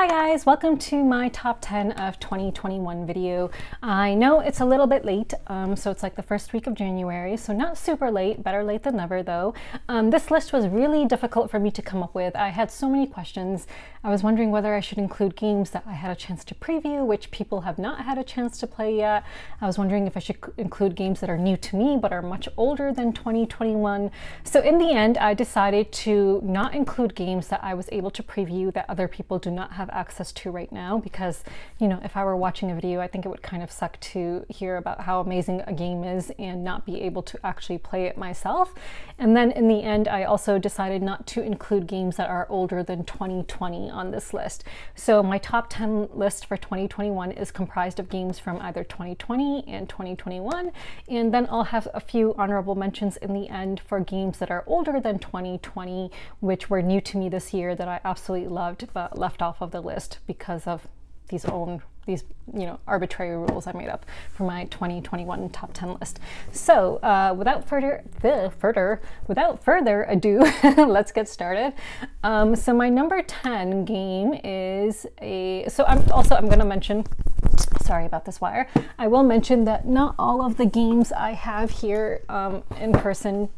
Hi guys, welcome to my top 10 of 2021 video. I know it's a little bit late, so it's like the first week of January, so not super late, better late than never though. This list was really difficult for me to come up with. I had so many questions. I was wondering whether I should include games that I had a chance to preview, which people have not had a chance to play yet. I was wondering if I should include games that are new to me but are much older than 2021. So in the end, I decided to not include games that I was able to preview that other people do not have access to right now, because, you know, if I were watching a video, I think it would kind of suck to hear about how amazing a game is and not be able to actually play it myself. And then in the end, I also decided not to include games that are older than 2020 on this list. So my top 10 list for 2021 is comprised of games from either 2020 and 2021, and then I'll have a few honorable mentions in the end for games that are older than 2020, which were new to me this year that I absolutely loved but left off of the list because of these arbitrary rules I made up for my 2021 top 10 list. So without further ado, let's get started. So my number 10 game is I'm going to mention, sorry about this wire, I will mention that not all of the games I have here in front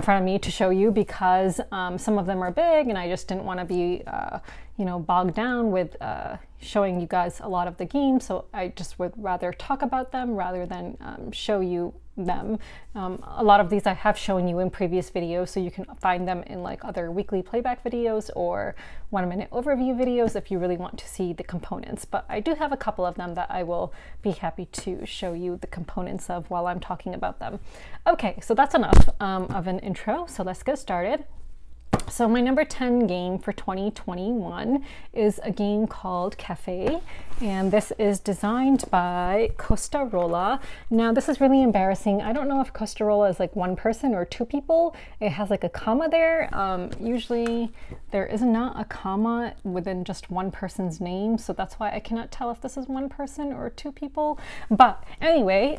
of me to show you, because some of them are big and I just didn't want to be bogged down with showing you guys a lot of the games, so I just would rather talk about them rather than show you them. A lot of these I have shown you in previous videos, so you can find them in like other weekly playback videos or 1-minute overview videos if you really want to see the components. But I do have a couple of them that I will be happy to show you the components of while I'm talking about them. Okay, so that's enough of an intro, so let's get started. So my number 10 game for 2021 is a game called Cafe, and this is designed by Costarola. Now this is really embarrassing. I don't know if Costarola is like one person or two people. It has like a comma there. Usually there is not a comma within just one person's name, so that's why I cannot tell if this is one person or two people. But anyway,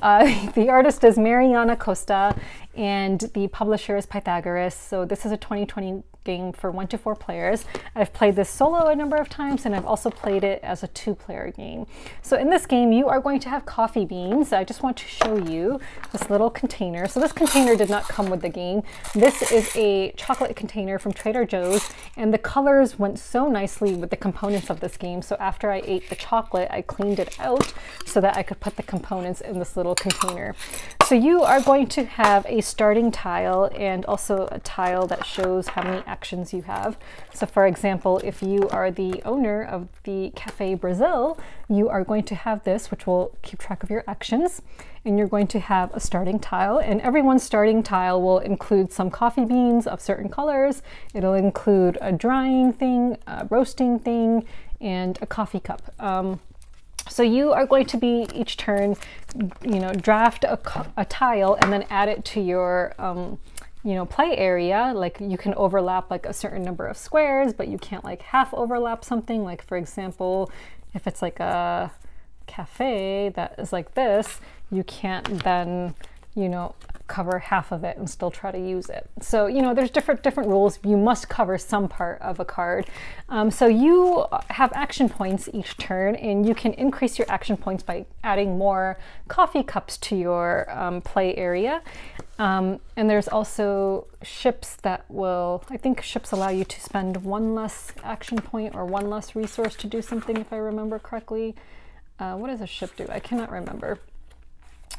the artist is Mariana Costa and the publisher is Pythagoras. So this is a 2020 game for 1 to 4 players. I've played this solo a number of times, and I've also played it as a 2-player game. So in this game, you are going to have coffee beans. I just want to show you this little container. So this container did not come with the game. This is a chocolate container from Trader Joe's, and the colors went so nicely with the components of this game. So after I ate the chocolate, I cleaned it out so that I could put the components in this little container. So you are going to have a starting tile and also a tile that shows how many actions you have. So for example, if you are the owner of the Cafe Brazil, you are going to have this, which will keep track of your actions, and you're going to have a starting tile, and everyone's starting tile will include some coffee beans of certain colors. It'll include a drying thing, a roasting thing, and a coffee cup. So you are going to be each turn, draft a tile and then add it to your play area. Like you can overlap like a certain number of squares, but you can't like half overlap something. Like for example, if it's like a cafe that is like this, you can't then, cover half of it and still try to use it. So, there's different rules. You must cover some part of a card. So you have action points each turn, and you can increase your action points by adding more coffee cups to your play area. And there's also ships that will, I think ships allow you to spend one less action point or one less resource to do something, if I remember correctly. What does a ship do? I cannot remember.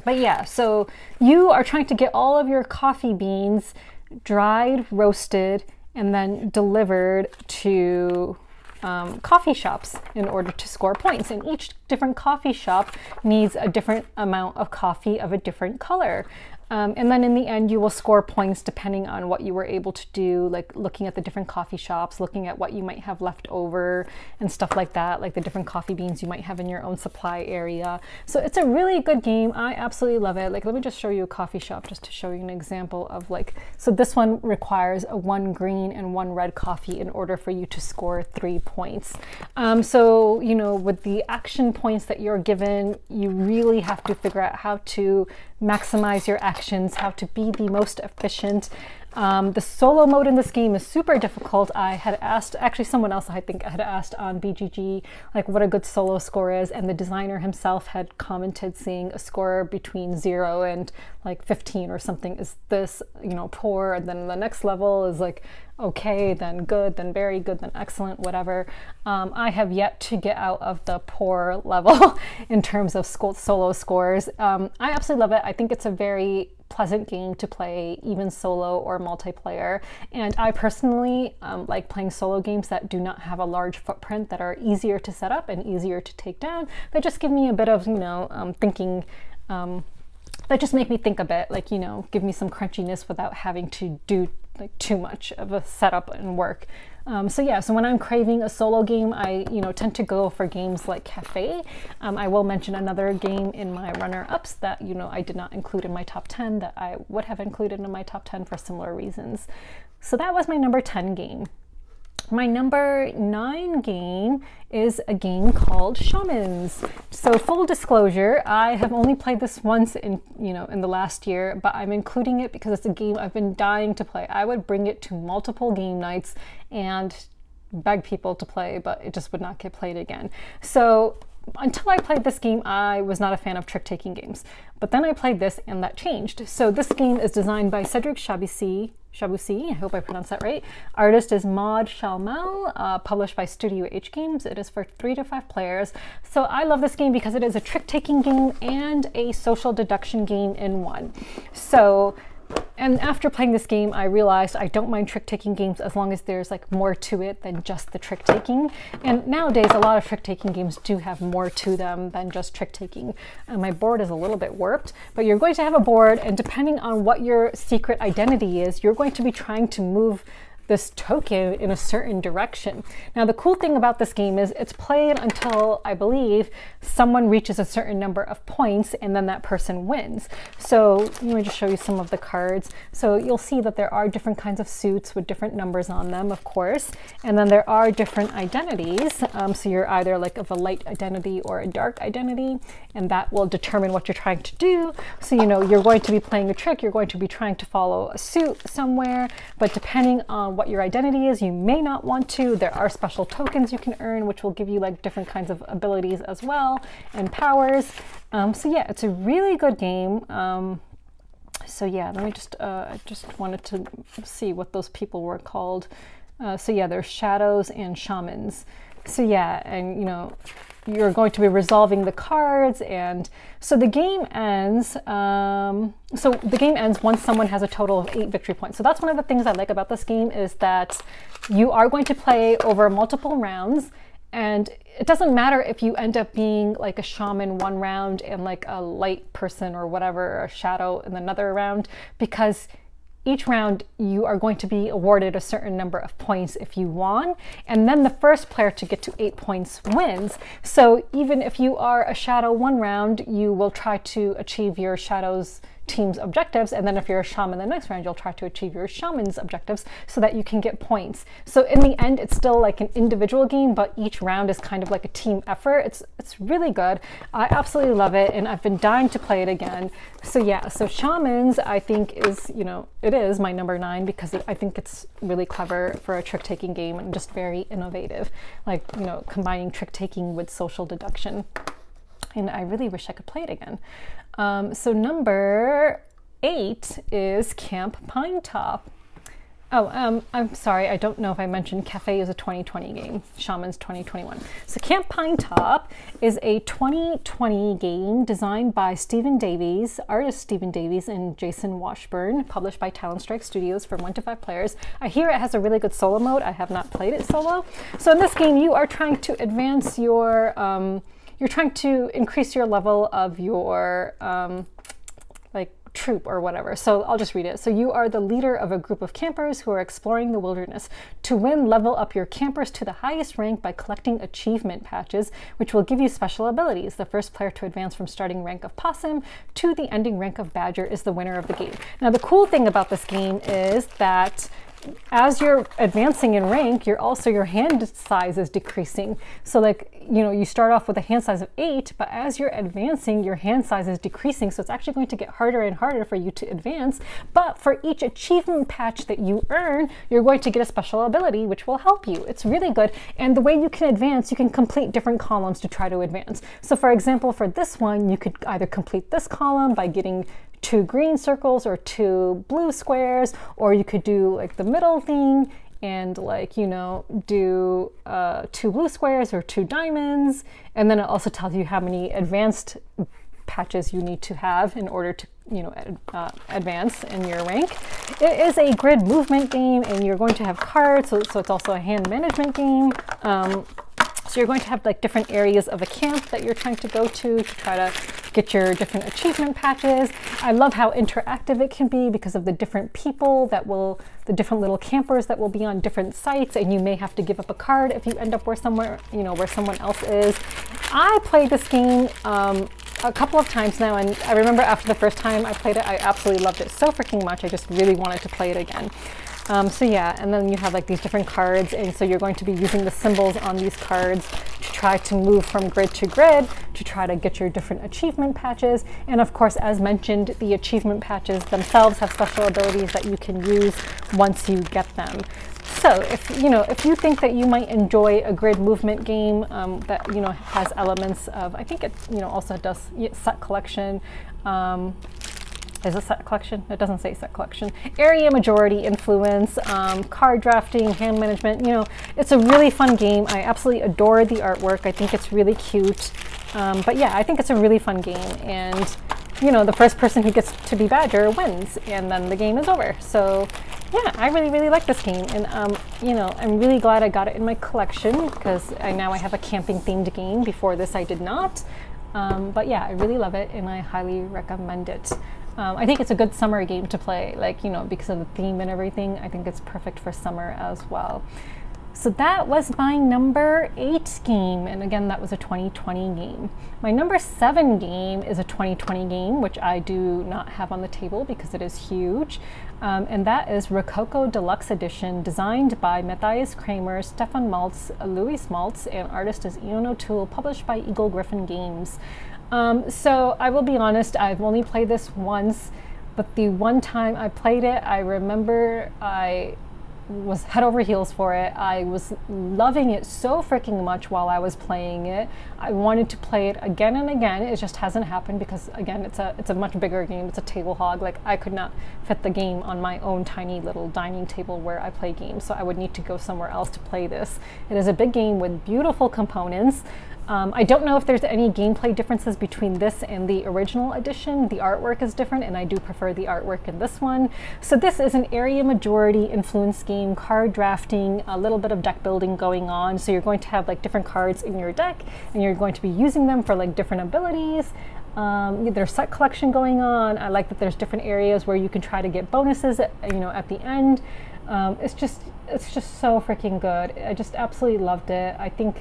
But yeah, so you are trying to get all of your coffee beans dried, roasted, and then delivered to coffee shops in order to score points. And each different coffee shop needs a different amount of coffee of a different color. And then in the end, you will score points depending on what you were able to do, like looking at the different coffee shops, looking at what you might have left over and stuff like that, like the different coffee beans you might have in your own supply area. So it's a really good game. I absolutely love it. Like, let me just show you a coffee shop just to show you an example of like, so this one requires a 1 green and 1 red coffee in order for you to score 3 points. So, with the action points that you're given, you really have to figure out how to maximize your actions, how to be the most efficient. The solo mode in this game is super difficult. I had asked, actually someone else I think had asked on BGG, like what a good solo score is, and the designer himself had commented seeing a score between 0 and like 15 or something is this, you know, poor, and then the next level is like okay, then good, then very good, then excellent, whatever. I have yet to get out of the poor level in terms of solo scores. I absolutely love it. I think it's a very pleasant game to play, even solo or multiplayer. And I personally like playing solo games that do not have a large footprint, that are easier to set up and easier to take down. They just give me a bit of, you know, thinking, that just make me think a bit, like, you know, give me some crunchiness without having to do like too much of a setup and work. So yeah, so when I'm craving a solo game, I, you know, tend to go for games like Cafe. I will mention another game in my runner-ups that, you know, I did not include in my top 10 that I would have included in my top 10 for similar reasons. So that was my number 10 game. My number 9 game is a game called Shamans. So full disclosure, I have only played this once in, you know, in the last year, but I'm including it because it's a game I've been dying to play. I would bring it to multiple game nights and beg people to play, but it just would not get played again. So until I played this game, I was not a fan of trick-taking games. But then I played this and that changed. So this game is designed by Cedric Chaboussi, I hope I pronounced that right. Artist is Maud Shalmel, published by Studio H Games. It is for 3 to 5 players. So I love this game because it is a trick-taking game and a social deduction game in one. So, and after playing this game, I realized I don't mind trick-taking games as long as there's like more to it than just the trick-taking. And nowadays, a lot of trick-taking games do have more to them than just trick-taking. My board is a little bit warped, but you're going to have a board, and depending on what your secret identity is, you're going to be trying to move this token in a certain direction. Now, the cool thing about this game is it's played until, I believe, someone reaches a certain number of points and then that person wins. So let me just show you some of the cards. So you'll see that there are different kinds of suits with different numbers on them, of course. And then there are different identities. So you're either like of a light identity or a dark identity, and that will determine what you're trying to do. So, you know, you're going to be playing a trick, you're going to be trying to follow a suit somewhere, but depending on what your identity is, you may not want to. There are special tokens you can earn, which will give you like different kinds of abilities as well, and powers. So yeah, it's a really good game. So yeah, let me just, I just wanted to see what those people were called. So yeah, there's shadows and shamans. So yeah, and you know, you're going to be resolving the cards, and so the game ends. So the game ends once someone has a total of 8 victory points. So that's one of the things I like about this game, is that you are going to play over multiple rounds, and it doesn't matter if you end up being like a shaman one round and like a light person or whatever, or a shadow in another round, because each round you are going to be awarded a certain number of points if you won, and then the first player to get to 8 points wins. So even if you are a shadow one round, you will try to achieve your shadow's team's objectives, and then if you're a shaman the next round, you'll try to achieve your shaman's objectives so that you can get points. So in the end, it's still like an individual game, but each round is kind of like a team effort. It's really good. I absolutely love it, and I've been dying to play it again. So yeah, so Shamans I think is, you know, it is my number 9 because I think it's really clever for a trick-taking game and just very innovative, like, you know, combining trick-taking with social deduction. And I really wish I could play it again. So number 8 is Camp Pinetop. Oh, I'm sorry, I don't know if I mentioned Cafe is a 2020 game, Shamans 2021. So Camp Pinetop is a 2020 game designed by Stephen Davies, artist Stephen Davies and Jason Washburn, published by Talon Strike Studios for 1 to 5 players. I hear it has a really good solo mode. I have not played it solo. So in this game, you are trying to advance your, you're trying to increase your level of your like troop or whatever. So I'll just read it. So you are the leader of a group of campers who are exploring the wilderness. To win, level up your campers to the highest rank by collecting achievement patches, which will give you special abilities. The first player to advance from starting rank of possum to the ending rank of badger is the winner of the game. Now the cool thing about this game is that as you're advancing in rank, your hand size is decreasing. So like, you know, you start off with a hand size of 8, but as you're advancing, your hand size is decreasing. So it's actually going to get harder and harder for you to advance. But for each achievement patch that you earn, you're going to get a special ability, which will help you. It's really good. And the way you can advance, you can complete different columns to try to advance. So for example, for this one, you could either complete this column by getting 2 green circles or 2 blue squares, or you could do like the middle thing and like, you know, do 2 blue squares or 2 diamonds. And then it also tells you how many advanced patches you need to have in order to, you know, advance in your rank. It is a grid movement game, and you're going to have cards, so it's also a hand management game. So you're going to have like different areas of a camp that you're trying to go to try to get your different achievement patches. I love how interactive it can be because of the different people the different little campers that will be on different sites, and you may have to give up a card if you end up where someone else is. I played this game a couple of times now, and I remember after the first time I played it, I absolutely loved it so freaking much. I just really wanted to play it again. So yeah, and then you have like these different cards, and so you're going to be using the symbols on these cards to try to move from grid to grid to try to get your different achievement patches. And of course, as mentioned, the achievement patches themselves have special abilities that you can use once you get them. So if you think that you might enjoy a grid movement game that, you know, has elements of, I think it, you know, also does set collection. Is it set collection? It doesn't say set collection. Area majority influence, card drafting, hand management. You know, it's a really fun game. I absolutely adore the artwork. I think it's really cute. But yeah, I think it's a really fun game. And, you know, the first person who gets to be Badger wins, and then the game is over. So yeah, I really, really like this game. And, you know, I'm really glad I got it in my collection because now I have a camping themed game. Before this, I did not. But yeah, I really love it, and I highly recommend it. I think it's a good summer game to play, like, you know, because of the theme and everything. I think it's perfect for summer as well. So that was my number 8 game, and again, that was a 2020 game. My number 7 game is a 2020 game, which I do not have on the table because it is huge, and that is Rococo Deluxe Edition, designed by Matthias Kramer, Stefan Maltz, Louis Maltz, and artist is Ian O'Toole, published by Eagle Gryphon Games. So I will be honest, I've only played this once, but the one time I played it, I remember I was head over heels for it. I was loving it so freaking much while I was playing it. I wanted to play it again and again. It just hasn't happened because, again, it's a much bigger game. It's a table hog. Like, I could not fit the game on my own tiny little dining table where I play games, so I would need to go somewhere else to play this. It is a big game with beautiful components. I don't know if there's any gameplay differences between this and the original edition. The artwork is different, and I do prefer the artwork in this one. So this is an area majority influence game, card drafting, a little bit of deck building going on. So you're going to have like different cards in your deck, and you're going to be using them for like different abilities. There's set collection going on. I like that there's different areas where you can try to get bonuses at, you know, at the end. It's just so freaking good. I just absolutely loved it. I think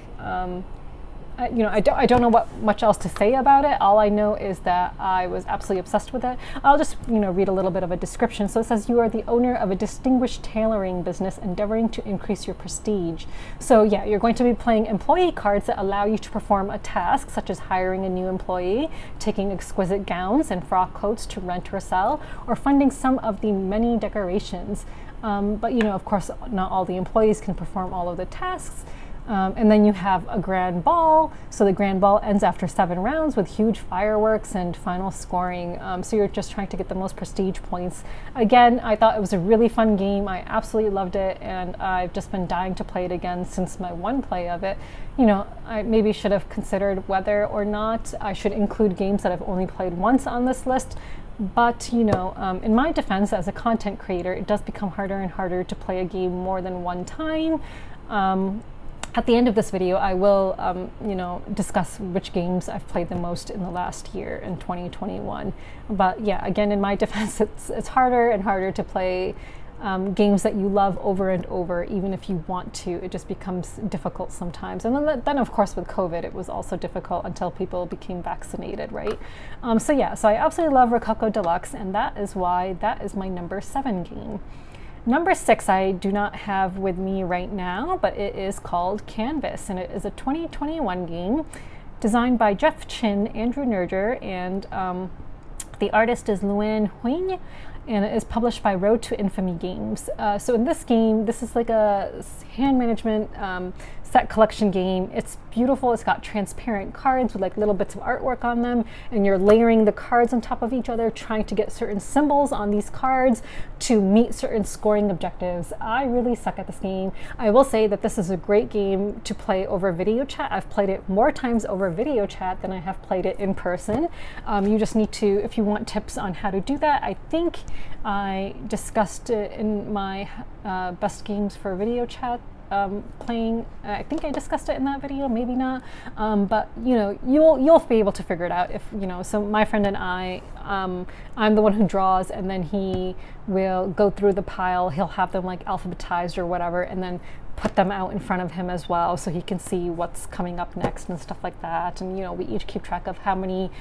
you know, I don't know what much else to say about it. All I know is that I was absolutely obsessed with it. I'll just, you know, read a little bit of a description. So it says, you are the owner of a distinguished tailoring business endeavoring to increase your prestige. So yeah, you're going to be playing employee cards that allow you to perform a task, such as hiring a new employee, taking exquisite gowns and frock coats to rent or sell, or funding some of the many decorations. But, you know, of course, not all the employees can perform all of the tasks. And then you have a grand ball. So the grand ball ends after 7 rounds with huge fireworks and final scoring. So you're just trying to get the most prestige points. Again, I thought it was a really fun game. I absolutely loved it, and I've just been dying to play it again since my one play of it. You know, I maybe should have considered whether or not I should include games that I've only played once on this list. But, you know, in my defense as a content creator, it does become harder and harder to play a game more than one time. At the end of this video, I will, you know, discuss which games I've played the most in the last year, in 2021. But yeah, again, in my defense, it's harder and harder to play games that you love over and over, even if you want to. It just becomes difficult sometimes. And then of course, with COVID, it was also difficult until people became vaccinated, right? So yeah, so I absolutely love Rococo Deluxe, and that is why that is my number 7 game. Number 6 I do not have with me right now, but it is called Canvas, and it is a 2021 game designed by Jeff Chin, Andrew Nerger, and the artist is Luan Huang, and it is published by Road to Infamy Games. So in this game, this is like a hand management set collection game. It's beautiful. It's got transparent cards with like little bits of artwork on them, and you're layering the cards on top of each other, trying to get certain symbols on these cards to meet certain scoring objectives. I really suck at this game. I will say that this is a great game to play over video chat. I've played it more times over video chat than I have played it in person. You just need to, if you want tips on how to do that, I think I discussed it in my best games for video chat playing. I think I discussed it in that video, maybe not, but you know, you'll be able to figure it out if you know. So my friend and I, I'm the one who draws, and then he will go through the pile. He'll have them like alphabetized or whatever, and then put them out in front of him as well, so he can see what's coming up next and stuff like that. And you know, we each keep track of how many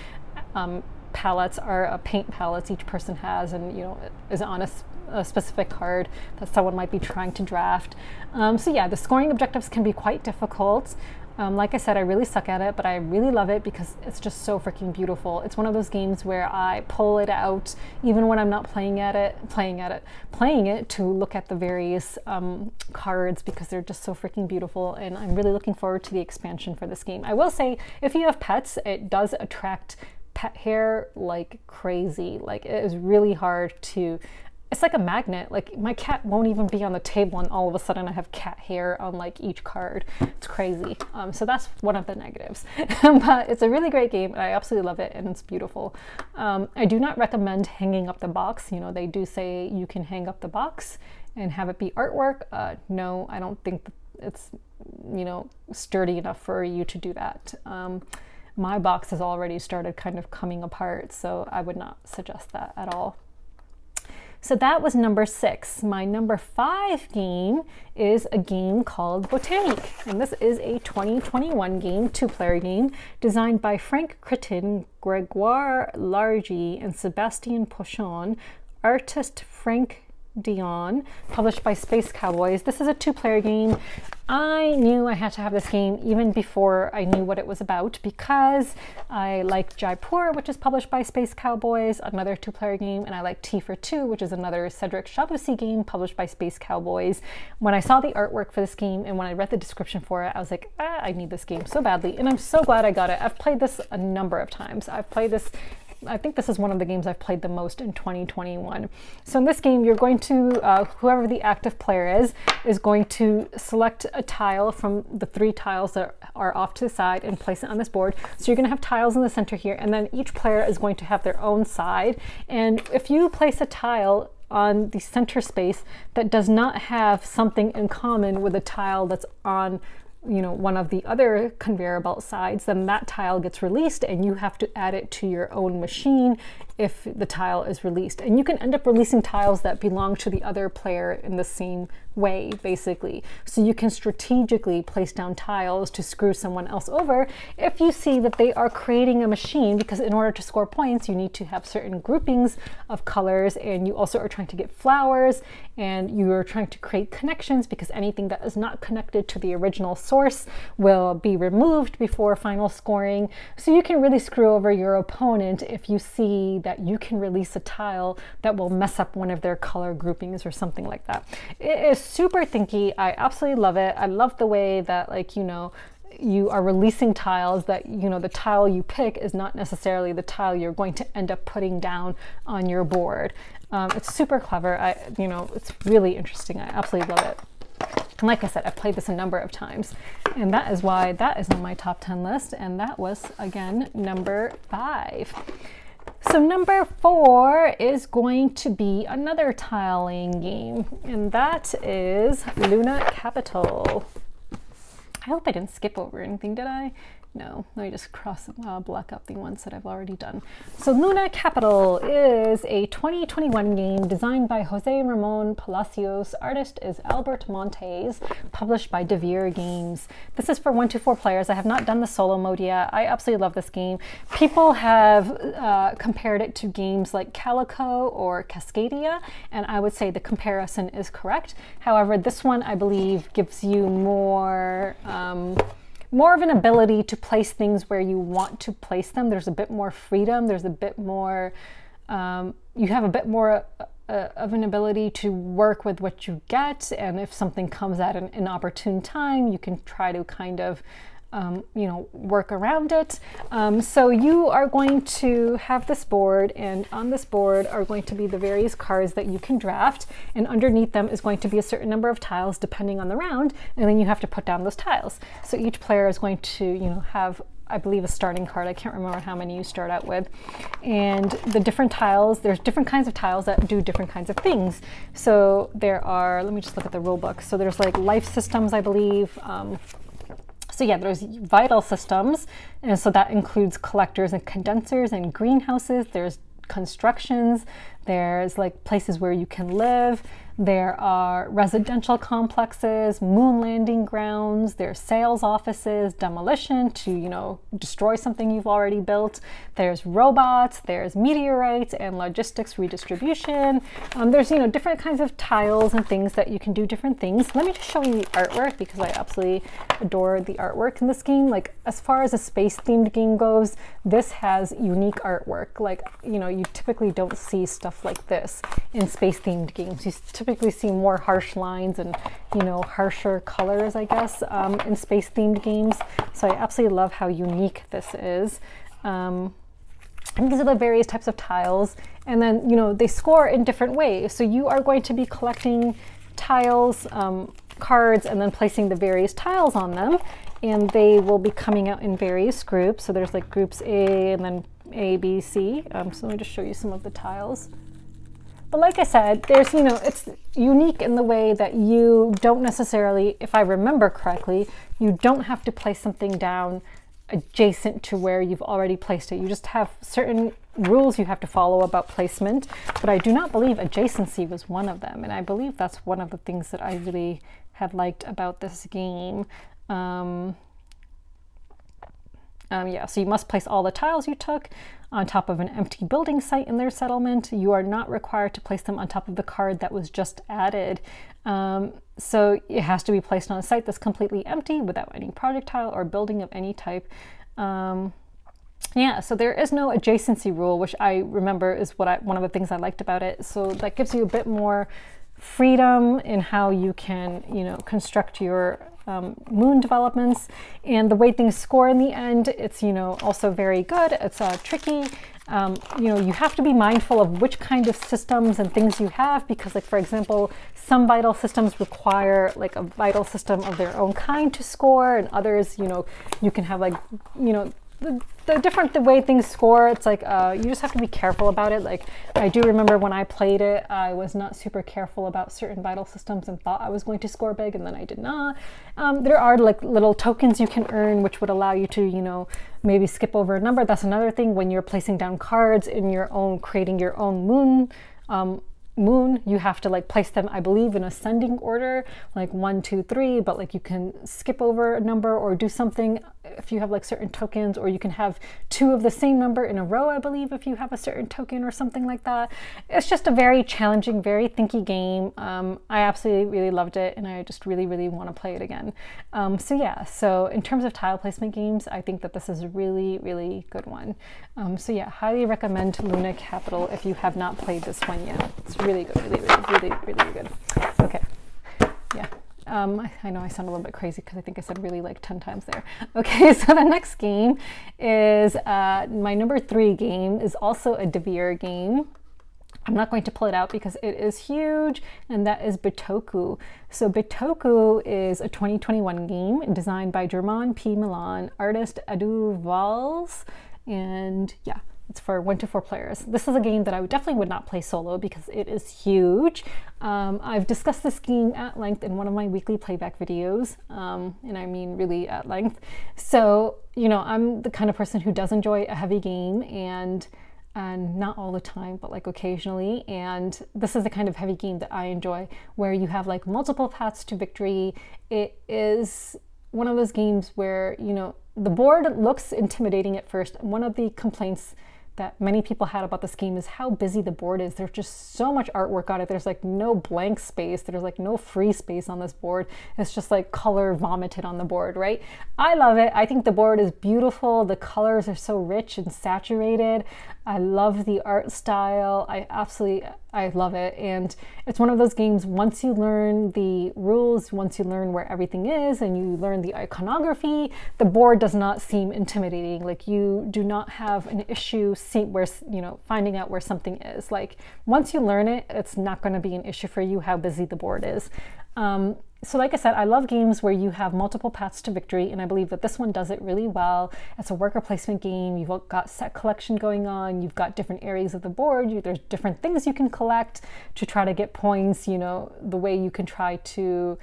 palettes are paint palettes each person has, and you know, is on a specific card that someone might be trying to draft. So yeah, the scoring objectives can be quite difficult. Like I said, I really suck at it, but I really love it because it's just so freaking beautiful. It's one of those games where I pull it out even when I'm not playing it to look at the various cards, because they're just so freaking beautiful, and I'm really looking forward to the expansion for this game. I will say, if you have pets, it does attract pet hair like crazy. Like, it is really hard to, it's like a magnet. Like, my cat won't even be on the table, and all of a sudden I have cat hair on like each card. It's crazy. So that's one of the negatives. But it's a really great game, and I absolutely love it, and it's beautiful. I do not recommend hanging up the box. You know, they do say you can hang up the box and have it be artwork. No, I don't think that it's, you know, sturdy enough for you to do that. My box has already started kind of coming apart, so I would not suggest that at all. So that was number 6. My number 5 game is a game called Botanique, and this is a 2021 game, 2-player game, designed by Frank Critin, Gregoire Largy, and Sebastien Pochon, artist Frank Dion, published by Space Cowboys. This is a 2-player game. I knew I had to have this game even before I knew what it was about, because I like Jaipur, which is published by Space Cowboys, another 2-player game, and I like Tea for Two, which is another Cedric Chaboussi game published by Space Cowboys. When I saw the artwork for this game and when I read the description for it, I was like, I need this game so badly, and I'm so glad I got it. I've played this a number of times. I've played this, I think this is one of the games I've played the most in 2021. So in this game, you're going to, whoever the active player is going to select a tile from the 3 tiles that are off to the side and place it on this board. So you're going to have tiles in the center here, and then each player is going to have their own side. And if you place a tile on the center space that does not have something in common with a tile that's on, you know, one of the other conveyor belt sides, then that tile gets released, and you have to add it to your own machine if the tile is released. And you can end up releasing tiles that belong to the other player in the same way, basically. So you can strategically place down tiles to screw someone else over if you see that they are creating a machine, because in order to score points, you need to have certain groupings of colors, and you also are trying to get flowers, and you are trying to create connections, because anything that is not connected to the original source will be removed before final scoring. So you can really screw over your opponent if you see that you can release a tile that will mess up one of their color groupings or something like that. It is super thinky. I absolutely love it. I love the way that, like, you know, you are releasing tiles that, you know, the tile you pick is not necessarily the tile you're going to end up putting down on your board. It's super clever. You know, it's really interesting. I absolutely love it. And like I said, I've played this a number of times, and that is why that is on my top 10 list, and that was, again, number 5. So number 4 is going to be another tiling game, and that is Luna Capital. I hope I didn't skip over anything, did I? No, let me just block up the ones that I've already done. So Luna Capital is a 2021 game designed by Jose Ramon Palacios. Artist is Albert Montes, published by Devir Games. This is for 1 to 4 players. I have not done the solo mode yet. I absolutely love this game. People have compared it to games like Calico or Cascadia, and I would say the comparison is correct. However, this one I believe gives you more of an ability to place things where you want to place them. There's a bit more freedom. There's a bit more, you have a bit more of an ability to work with what you get. And if something comes at an inopportune time, you can try to kind of, you know, work around it. So you are going to have this board, and on this board are going to be the various cards that you can draft, and underneath them is going to be a certain number of tiles depending on the round, and then you have to put down those tiles. So each player is going to, you know, have, I believe, a starting card. I can't remember how many you start out with. And the different tiles, there's different kinds of tiles that do different kinds of things. So there are, let me just look at the rule book. So there's like life systems, I believe. So yeah, there's vital systems, and so that includes collectors and condensers and greenhouses. There's constructions, there's like places where you can live, there are residential complexes, moon landing grounds, there's sales offices, demolition to, you know, destroy something you've already built, there's robots, there's meteorites and logistics redistribution. There's, you know, different kinds of tiles and things that you can do different things. Let me just show you the artwork, because I absolutely adore the artwork in this game. Like, as far as a space themed game goes, this has unique artwork. Like, you know, you typically don't see stuff like this in space themed games. You typically see more harsh lines and, you know, harsher colors, I guess, in space themed games. So I absolutely love how unique this is. And these are the various types of tiles, and then, you know, they score in different ways. So you are going to be collecting tiles, cards, and then placing the various tiles on them, and they will be coming out in various groups. So there's like groups A and then A, B, C. So let me just show you some of the tiles. But like I said, there's, you know, it's unique in the way that you don't necessarily, if I remember correctly, you don't have to place something down adjacent to where you've already placed it. You just have certain rules you have to follow about placement, but I do not believe adjacency was one of them, and I believe that's one of the things that I really had liked about this game. Yeah, so you must place all the tiles you took on top of an empty building site in their settlement. You are not required to place them on top of the card that was just added. So it has to be placed on a site that's completely empty without any projectile or building of any type. Yeah, so there is no adjacency rule, which I remember is one of the things I liked about it. So that gives you a bit more freedom in how you can, you know, construct your moon developments, and the way things score in the end, it's, you know, also very good. It's tricky. You know, you have to be mindful of which kind of systems and things you have, because, like, for example, some vital systems require like a vital system of their own kind to score, and others, you know, you can have like, you know, the way things score, it's like you just have to be careful about it. Like, I do remember when I played it, I was not super careful about certain vital systems and thought I was going to score big, and then I did not. There are like little tokens you can earn which would allow you to, you know, maybe skip over a number. That's another thing when you're placing down cards in your own, creating your own moon. You have to like place them, I believe, in ascending order, like 1, 2, 3, but like you can skip over a number or do something if you have like certain tokens, or you can have 2 of the same number in a row, I believe, if you have a certain token or something like that. It's just a very challenging, very thinky game. I absolutely really loved it, and I just really, really want to play it again. So yeah, so in terms of tile placement games, I think that this is a really, really good one. So yeah, highly recommend Luna Capital if you have not played this one yet. It's really good, really, really, really, really good. Okay, yeah. I know I sound a little bit crazy because I think I said really like 10 times there. Okay, so the next game is my number 3 game is also a Devir game. I'm not going to pull it out because it is huge, and that is Bitoku. So Bitoku is a 2021 game designed by Germain P. Milan, artist Edu Valls, and yeah. It's for 1 to 4 players. This is a game that I definitely would not play solo because it is huge. I've discussed this game at length in one of my weekly playback videos, and I mean really at length. So, you know, I'm the kind of person who does enjoy a heavy game, and not all the time, but like occasionally. And this is the kind of heavy game that I enjoy, where you have like multiple paths to victory. It is one of those games where, you know, the board looks intimidating at first. One of the complaints that many people had about this game is how busy the board is. There's just so much artwork on it. There's like no blank space. There's like no free space on this board. It's just like color vomited on the board, right? I love it. I think the board is beautiful. The colors are so rich and saturated. I love the art style. I love it. And it's one of those games, once you learn the rules, once you learn where everything is and you learn the iconography, the board does not seem intimidating. Like, you do not have an issue where, you know, finding out where something is. Like, once you learn it, it's not going to be an issue for you how busy the board is. So like I said, I love games where you have multiple paths to victory, and I believe that this one does it really well. It's a worker placement game. You've got set collection going on. You've got different areas of the board. There's different things you can collect to try to get points. You know, the way you can try to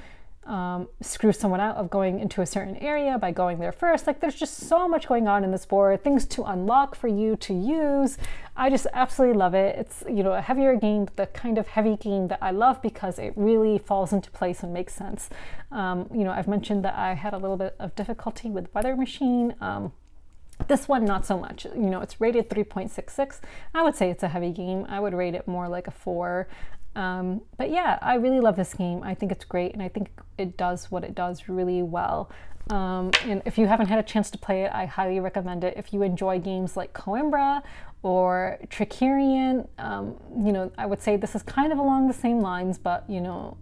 screw someone out of going into a certain area by going there first. Like, there's just so much going on in this board, things to unlock for you to use. I just absolutely love it. It's, you know, a heavier game, the kind of heavy game that I love because it really falls into place and makes sense. You know, I've mentioned that I had a little bit of difficulty with Weather Machine. This one, not so much. You know, it's rated 3.66. I would say it's a heavy game. I would rate it more like a 4. But yeah, I really love this game. I think it's great, and I think it does what it does really well. And if you haven't had a chance to play it, I highly recommend it. If you enjoy games like Coimbra or Trickerion, you know, I would say this is kind of along the same lines, but, you know,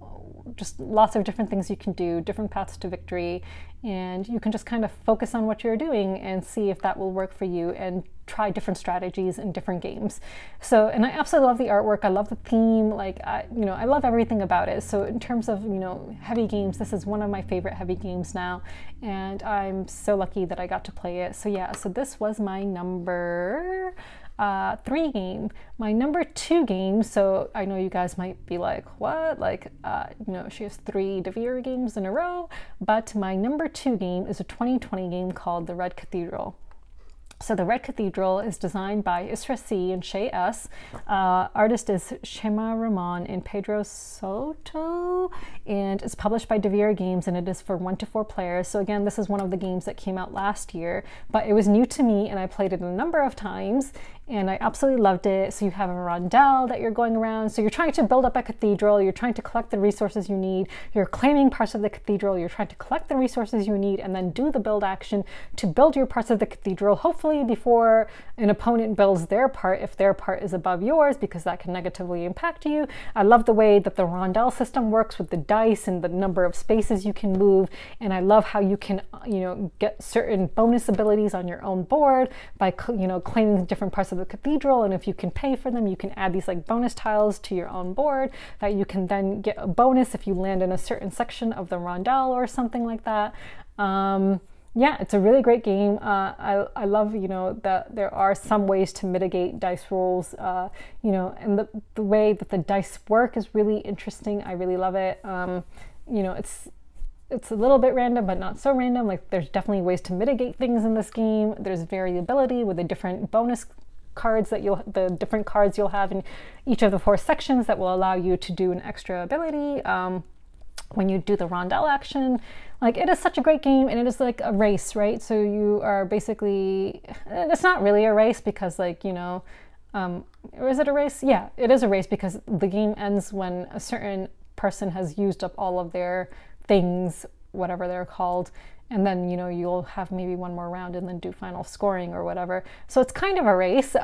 just lots of different things you can do, different paths to victory, and you can just kind of focus on what you're doing and see if that will work for you and try different strategies in different games. So, and I absolutely love the artwork. I love the theme. Like, you know, I love everything about it. So in terms of, you know, heavy games, this is one of my favorite heavy games now, and I'm so lucky that I got to play it. So yeah, so this was my number 3 game. My number 2 game, so I know you guys might be like, what? Like, you know, she has 3 Devir games in a row, but my number 2 game is a 2020 game called The Red Cathedral. So The Red Cathedral is designed by Isra C. and Shay S. Artist is Shema Rahman and Pedro Soto, and it's published by Devir Games, and it is for 1 to 4 players. So again, this is one of the games that came out last year, but it was new to me, and I played it a number of times, and I absolutely loved it. So you have a rondel that you're going around. So you're trying to build up a cathedral. You're trying to collect the resources you need. You're claiming parts of the cathedral. You're trying to collect the resources you need and then do the build action to build your parts of the cathedral, hopefully before an opponent builds their part, if their part is above yours, because that can negatively impact you. I love the way that the rondel system works with the dice and the number of spaces you can move. And I love how you can, you know, get certain bonus abilities on your own board by, you know, claiming different parts of the cathedral, and if you can pay for them, you can add these like bonus tiles to your own board that you can then get a bonus if you land in a certain section of the rondel or something like that. Yeah, it's a really great game. I love, you know, that there are some ways to mitigate dice rolls, you know, and the way that the dice work is really interesting. I really love it. You know, it's a little bit random, but not so random. Like, there's definitely ways to mitigate things in this game. There's variability with the different bonus cards that the different cards you'll have in each of the 4 sections that will allow you to do an extra ability when you do the rondel action. Like, it is such a great game, and it is like a race, right? So you are basically, it's not really a race because, like, you know, or is it a race? Yeah, it is a race because the game ends when a certain person has used up all of their things, whatever they're called, and then, you know, you'll have maybe one more round and then do final scoring or whatever. So it's kind of a race.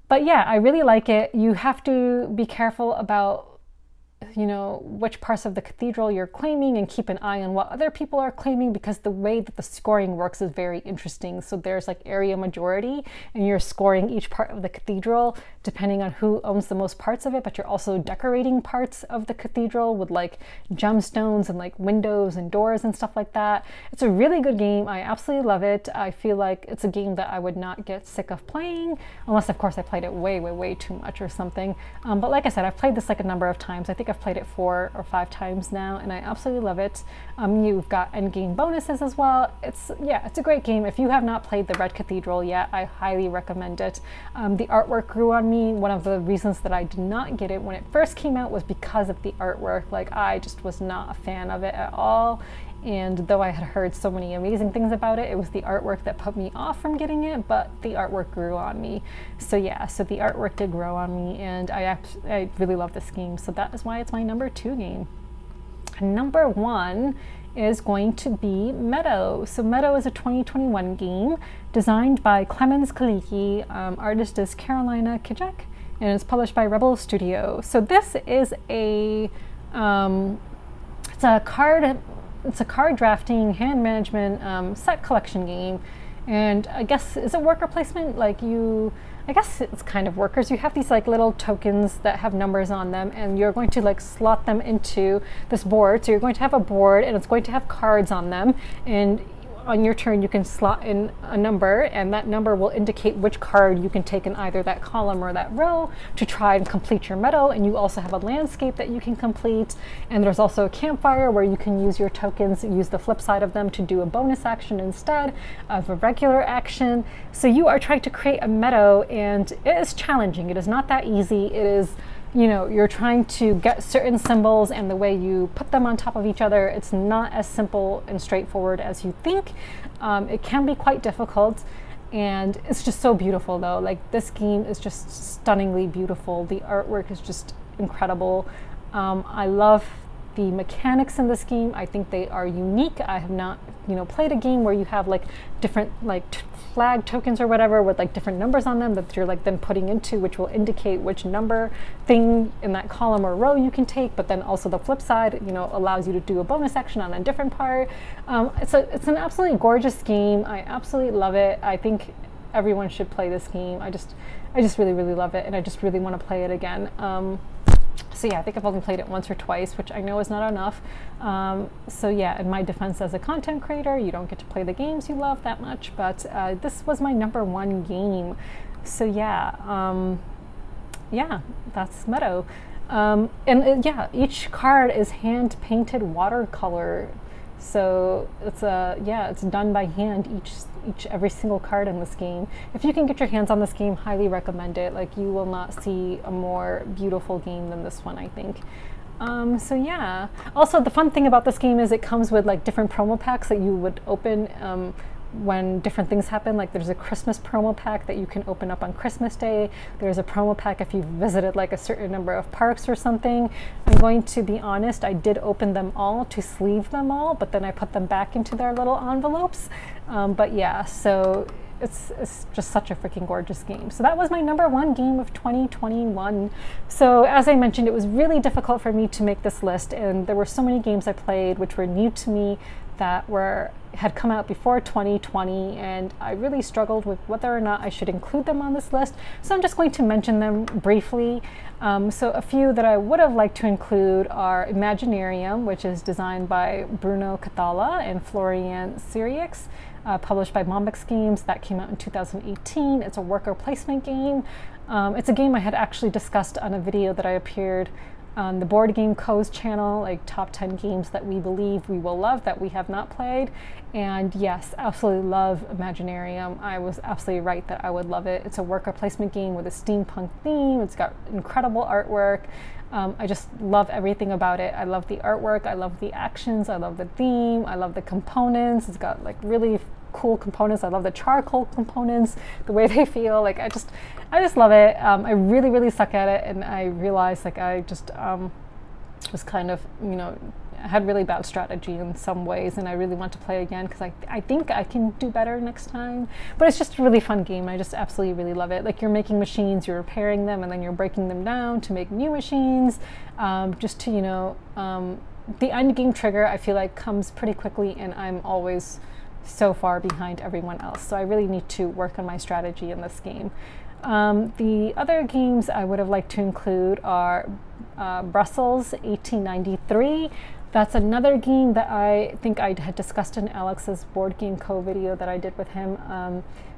But yeah, I really like it. You have to be careful about, you know, which parts of the cathedral you're claiming and keep an eye on what other people are claiming, because the way that the scoring works is very interesting. So there's like area majority, and you're scoring each part of the cathedral depending on who owns the most parts of it, but you're also decorating parts of the cathedral with like gemstones and like windows and doors and stuff like that. It's a really good game. I absolutely love it. I feel like it's a game that I would not get sick of playing, unless of course I played it way too much or something. But like I said, I've played this like a number of times. I think I've played it 4 or 5 times now, and I absolutely love it. You've got endgame bonuses as well. It's a great game. If you have not played the Red Cathedral yet, I highly recommend it. The artwork grew on me. One of the reasons that I did not get it when it first came out was because of the artwork. Like, I just was not a fan of it at all. And though I had heard so many amazing things about it, it was the artwork that put me off from getting it, but the artwork grew on me. So yeah, so the artwork did grow on me, and I really love this game. So that is why it's my number 2 game. Number 1 is going to be Meadow. So Meadow is a 2021 game designed by Clemens Kaliki. Artist is Carolina Kijek, and it's published by Rebel Studio. So this is a it's a card drafting, hand management, set collection game. And I guess, is it worker placement? Like I guess it's kind of workers. You have these like little tokens that have numbers on them, and you're going to like slot them into this board. So you're going to have a board, and it's going to have cards on them, and on your turn you can slot in a number, and that number will indicate which card you can take in either that column or that row to try and complete your meadow. And you also have a landscape that you can complete, and there's also a campfire where you can use your tokens, use the flip side of them to do a bonus action instead of a regular action. So you are trying to create a meadow, and it is challenging. It is not that easy. It is, you know, you're trying to get certain symbols, and the way you put them on top of each other, it's not as simple and straightforward as you think. It can be quite difficult, and it's just so beautiful though. Like, this game is just stunningly beautiful. The artwork is just incredible. I love the mechanics in this game. I think they are unique. I have not, you know, played a game where you have like different like flag tokens or whatever with like different numbers on them that you're like then putting into, which will indicate which number thing in that column or row you can take. But then also the flip side, you know, allows you to do a bonus action on a different part. It's an absolutely gorgeous game. I absolutely love it. I think everyone should play this game. I just really love it, and I just really want to play it again. So yeah, I think I've only played it once or twice, which I know is not enough. So yeah, in my defense as a content creator, you don't get to play the games you love that much, but this was my number 1 game. So yeah, yeah, that's Meadow. Yeah, each card is hand-painted watercolor. So it's it's done by hand, every single card in this game. If you can get your hands on this game, highly recommend it. Like, you will not see a more beautiful game than this one, I think. So yeah. Also, the fun thing about this game is it comes with like different promo packs that you would open when different things happen. Like, there's a Christmas promo pack that you can open up on Christmas Day. There's a promo pack if you've visited like a certain number of parks or something. I'm going to be honest, I did open them all to sleeve them all, but then I put them back into their little envelopes. But yeah, so it's just such a freaking gorgeous game. So that was my number 1 game of 2021. So as I mentioned, it was really difficult for me to make this list, and there were so many games I played which were new to me that had come out before 2020, and I really struggled with whether or not I should include them on this list. So I'm just going to mention them briefly. So a few that I would have liked to include are Imaginarium, which is designed by Bruno Cathala and Florian Sirieix, published by Bombyx Games. That came out in 2018. It's a worker placement game. It's a game I had actually discussed on a video that I appeared on the Board Game Co's channel, like top 10 games that we believe we will love that we have not played. And yes, absolutely love Imaginarium. I was absolutely right that I would love it. It's a worker placement game with a steampunk theme. It's got incredible artwork. I just love everything about it. I love the artwork, I love the actions, I love the theme, I love the components. It's got like really cool components. I love the charcoal components, the way they feel. Like, I just love it. I really suck at it, and I realized like I just was kind of, you know, had really bad strategy in some ways, and I really want to play again because I think I can do better next time. But it's just a really fun game. I just absolutely really love it. Like, you're making machines, you're repairing them, and then you're breaking them down to make new machines. Just to, the end game trigger, I feel like, comes pretty quickly, and I'm always so far behind everyone else. So I really need to work on my strategy in this game. The other games I would have liked to include are Brussels 1893. That's another game that I think I had discussed in Alex's Board Game Co video that I did with him.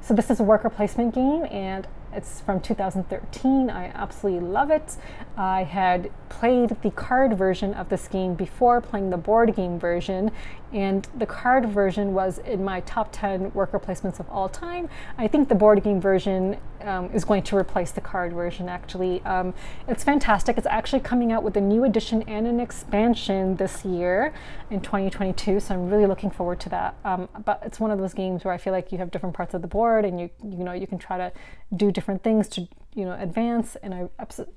So this is a worker placement game, and it's from 2013. I absolutely love it. I had played the card version of this game before playing the board game version, and the card version was in my top 10 worker placements of all time. I think the board game version is going to replace the card version, actually. It's fantastic. It's actually coming out with a new edition and an expansion this year in 2022, so I'm really looking forward to that. But it's one of those games where I feel like you have different parts of the board, and you can try to do different things to advance, and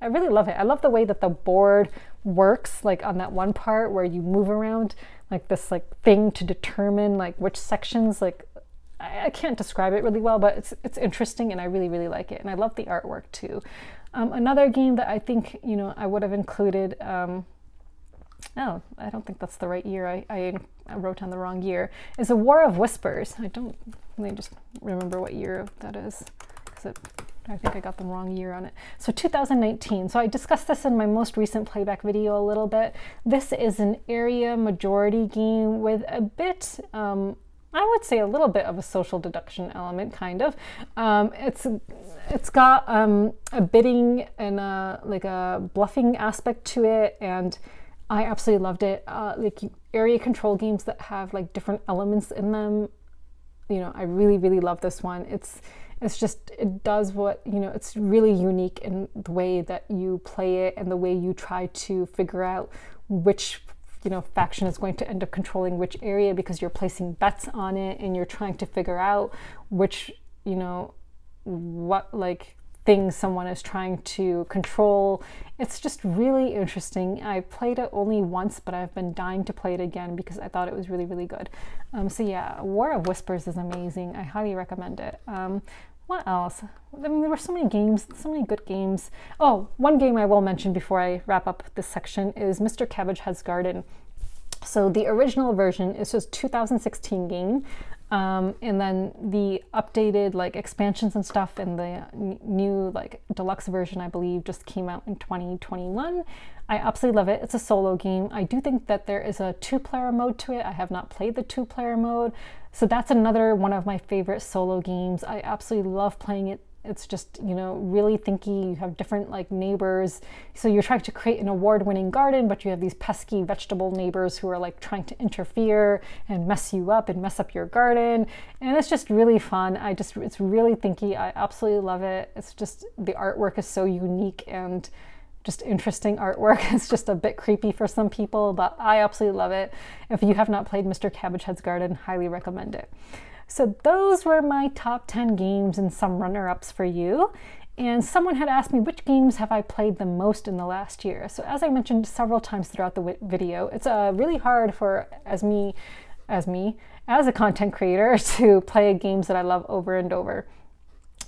I really love it. I love the way that the board works, like on that one part where you move around like this thing to determine like which sections, like I can't describe it really well, but it's interesting, and I really really like it, and I love the artwork too. Another game that I think I would have included, oh, I don't think that's the right year. I wrote down the wrong year. Is A War of Whispers. Let me just remember what year that is, because I think I got the wrong year on it. So 2019. So I discussed this in my most recent playback video a little bit. This is an area majority game with a bit, I would say a little bit of a social deduction element, kind of. It's got a bidding and a bluffing aspect to it, and I absolutely loved it. Like area control games that have like different elements in them, I really really love this one. It does what, it's really unique in the way that you play it and the way you try to figure out which faction is going to end up controlling which area, because you're placing bets on it and you're trying to figure out which what things someone is trying to control. It's just really interesting. I played it only once, but I've been dying to play it again because I thought it was really really good. So yeah, War of Whispers is amazing. I highly recommend it. What else? I mean, there were so many games, so many good games. Oh, one game I will mention before I wrap up this section is Mr. Cabbage Head's Garden. So the original version is just 2016 game, and then the updated expansions and stuff and the new deluxe version, I believe, just came out in 2021. I absolutely love it. It's a solo game. I do think that there is a 2-player mode to it. I have not played the 2-player mode, so that's another one of my favorite solo games. I absolutely love playing it. It's just, really thinky. You have different neighbors. So you're trying to create an award-winning garden, but you have these pesky vegetable neighbors who are trying to interfere and mess you up and mess up your garden. And it's just really fun. It's really thinky. I absolutely love it. It's just, the artwork is so unique and just interesting artwork. It's just a bit creepy for some people, but I absolutely love it. If you have not played Mr. Cabbage Head's Garden, highly recommend it. So those were my top 10 games and some runner-ups for you. And someone had asked me, which games have I played the most in the last year? So as I mentioned several times throughout the video, it's really hard for as a content creator to play games that I love over and over.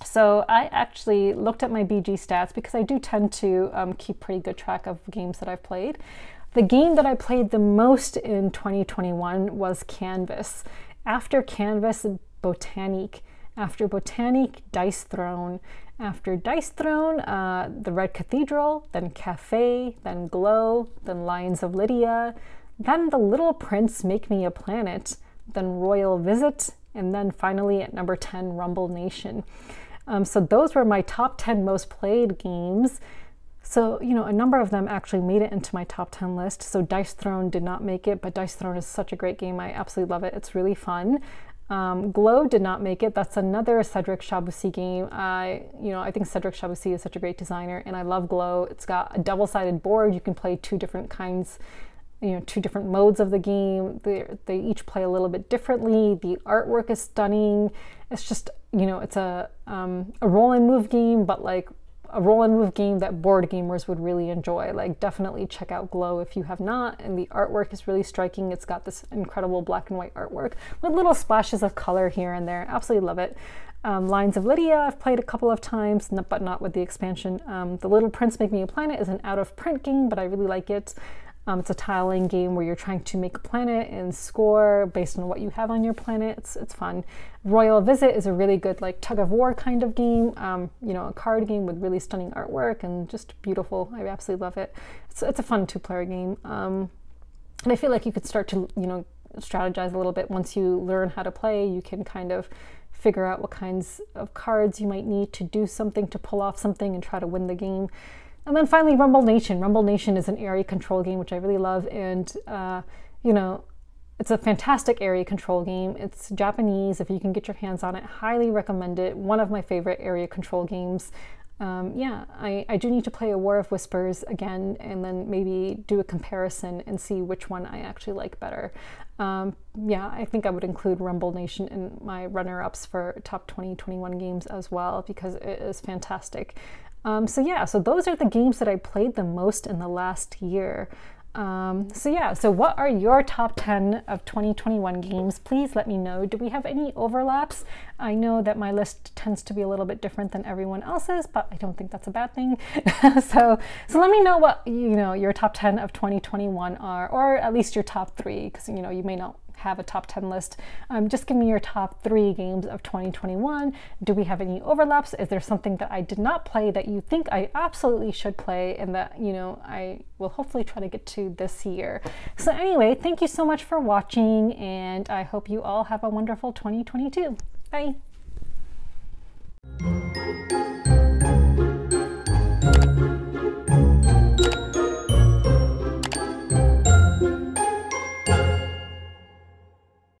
So I actually looked at my BG stats because I do tend to keep pretty good track of games that I've played. The game that I played the most in 2021 was Canvas. After Canvas, Botanique. After Botanique, Dice Throne. After Dice Throne, The Red Cathedral, then Cafe, then Glow, then Lions of Lydia, then The Little Prince, Make Me a Planet, then Royal Visit, and then finally at number 10, Rumble Nation. So those were my top 10 most played games. So, a number of them actually made it into my top 10 list. So Dice Throne did not make it, but Dice Throne is such a great game. I absolutely love it. It's really fun. Glow did not make it. That's another Cedric Chaboussi game. I think Cedric Chaboussi is such a great designer, and I love Glow. It's got a double-sided board. You can play two different kinds, two different modes of the game. They each play a little bit differently. The artwork is stunning. It's just, it's a roll and move game, but a roll and move game that board gamers would really enjoy. Like, definitely check out Glow if you have not. And the artwork is really striking. It's got this incredible black and white artwork with little splashes of color here and there. Absolutely love it. Lines of Lydia I've played a couple of times, but not with the expansion. The Little Prince Make Me a Planet is an out-of-print game, but I really like it. It's a tiling game where you're trying to make a planet and score based on what you have on your planet. It's fun. Royal Visit is a really good like tug-of-war kind of game, you know, a card game with really stunning artwork and just beautiful. I absolutely love it. It's a fun two-player game. And I feel like you could start to, you know, strategize a little bit. Once you learn how to play, you can kind of figure out what kinds of cards you might need to do something, to pull off something and try to win the game. And then finally, Rumble Nation. Rumble Nation is an area control game, which I really love. And, you know, it's a fantastic area control game. It's Japanese. If you can get your hands on it, highly recommend it. One of my favorite area control games. Yeah, I do need to play a War of Whispers again, and then maybe do a comparison and see which one I actually like better. Yeah, I think I would include Rumble Nation in my runner-ups for top 2021 games as well, because it is fantastic. So yeah, so those are the games that I played the most in the last year. So yeah, so what are your top 10 of 2021 games? Please let me know. Do we have any overlaps? I know that my list tends to be a little bit different than everyone else's, but I don't think that's a bad thing. So let me know what, you know, your top 10 of 2021 are, or at least your top 3, because, you know, you may not have a top 10 list. Just give me your top 3 games of 2021. Do we have any overlaps? Is there something that I did not play that you think I absolutely should play and that, you know, I will hopefully try to get to this year? So anyway, thank you so much for watching, and I hope you all have a wonderful 2022. Bye.